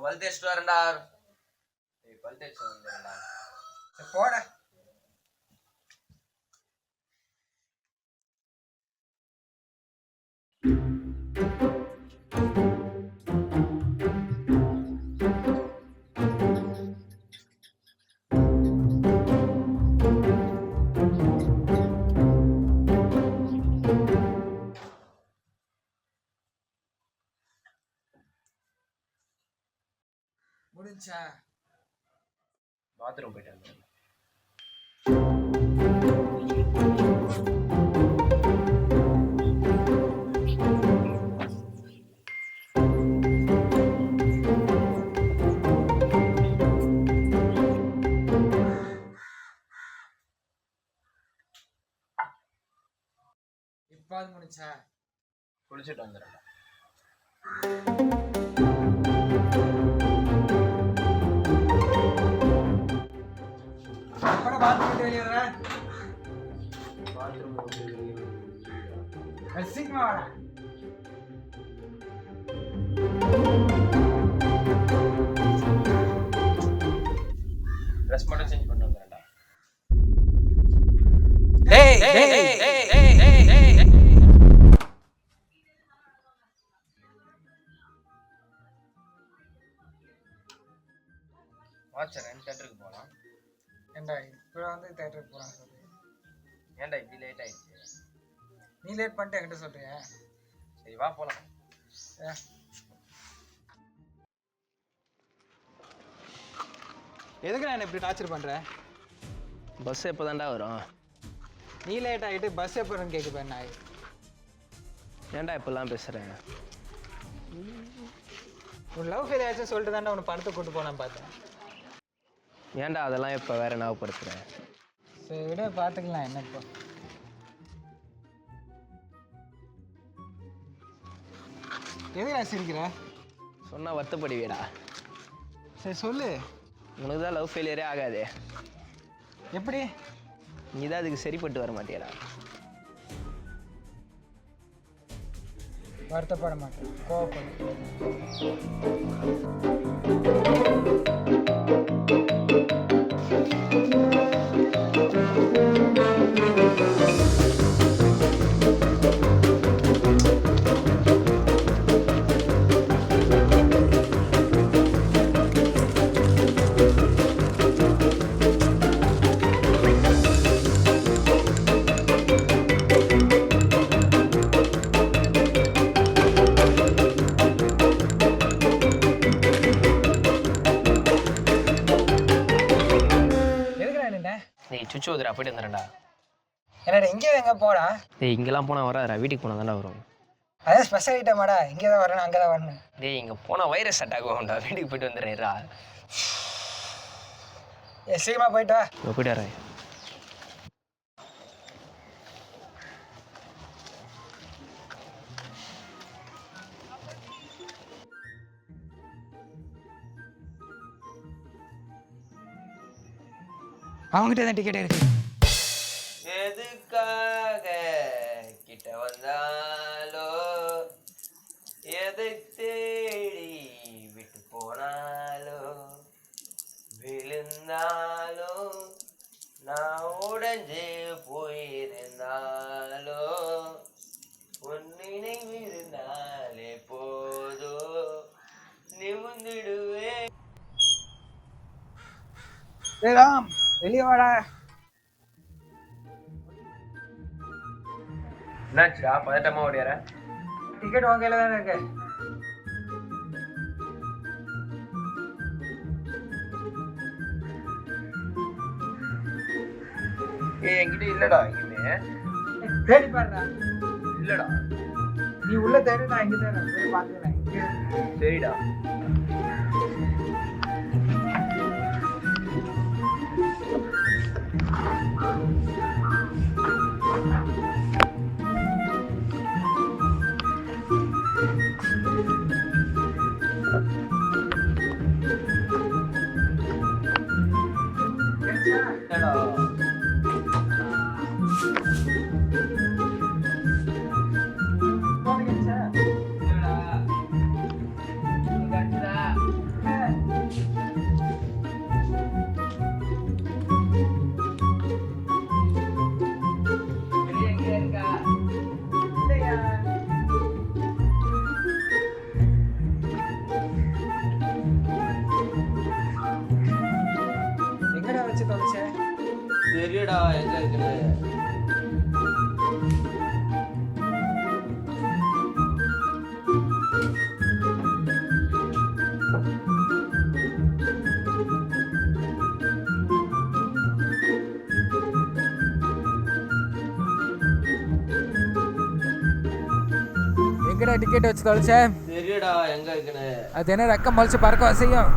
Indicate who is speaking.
Speaker 1: வளர்த்து வரேன்டா. வளர்த்து வரேன்டா. போட முடிஞ்சா பாத்ரூம் போயிட்டு வந்து இப்பாது முடிச்சா குளிச்சுட்டு வந்துடுறேன். பாத்ரூம் வெளியே வர பாத்ரூம் சீக்கிரமா வர. ட்ரெஸ் மட்டும் சேஞ்ச் பண்ணிட்டு வந்துடுறேன்டா. டேய் டேய் டேய் டேய் டேய் டேய் வாட்சர் தியேட்டருக்கு போலாம். ஏண்டா இப்போ வந்து தியேட்டருக்கு போலாம் சொல்லு. ஏண்டா இப்படி லேட் ஆயிடுச்சு? நீ லேட் பண்ணிட்டு என்கிட்ட சொல்றியா? சரி வா போலாம். எதுக்கு நான் இப்படி டார்ச்சர் பண்ற? பஸ் எப்போதான்டா வரும்? நீ லேட் ஆகிட்டு பஸ் எப்போ வரும்னு கேட்குப்பேன் நாய். ஏன்டா இப்பெல்லாம் பேசுகிறேன்? உன் லவ் ஃபெயில் ஆச்சுன்னு சொல்லிட்டு தாண்டா உன்னை படத்தை கூட்டு போனான்னு பார்த்தேன். ஏன்டா அதெல்லாம் இப்போ வேற ஞாபகப்படுத்துகிறேன்? சரி விட பார்த்துக்கலாம். என்ன இப்போ எதுக்கு நான் சிரிக்கிறேன்? சொன்னால் வருத்தப்படுவியடா. சரி சொல்லு. உனக்கு தான் லவ் ஃபெயிலியரே ஆகாது. எப்படி? நீ தான் அதுக்கு சரிப்பட்டு வர மாட்டியடா. வருத்தப்பட மாட்டேன், கோவப்பட. சுச்சு ஓதுரா போயிட்டு வந்துடுறேன்டா. என்னடா இங்கே எங்கே போடா? டேய் இங்கெல்லாம் போனால் வராதுடா, வீட்டுக்கு போனால் தானே வரும். அதான் ஸ்பெஷல் ஐட்டமாடா, இங்கே தான் வரணும் அங்கே தான் வரணும். டேய் இங்கே போனால் வைரஸ் அட்டாக் ஆகும்டா, வீட்டுக்கு போயிட்டு வந்துடுறேன்டா. சீக்கிரமா போயிட்டு வா. போயிட்டு வரேன். அவங்ககிட்ட தான் டிக்கெட் இருக்கு. எதுக்காக கிட்ட வந்தாலோ எதை தேடி விட்டு போனாலோ விழுந்தாலோ நான் உடஞ்சு போயிருந்தாலோ உன் நினைவு இருந்தாலே போதோ நிமிர்ந்துடுவே. ராம் வெளியே வாடா. என்னாச்சுடா பதட்டமா ஓடியார? டிக்கெட் உன் கையில தானே இருக்கு. என்கிட்ட இல்லடா எங்கேயுமே. தேடி பாருடா. இல்லடா நீ உள்ள தேடி, நான் இங்க தேடுறேன். பாத்துக்கிறேன். சரிடா. தெரியடா எங்க இருக்குன்னு.
Speaker 2: எங்கடா டிக்கெட் வச்சு தொலைச்சேன்?
Speaker 1: தெரியடா எங்க இருக்குன்னு.
Speaker 2: அது என்ன ரெக்கம் மொழிச்சு பறக்க செய்யும்.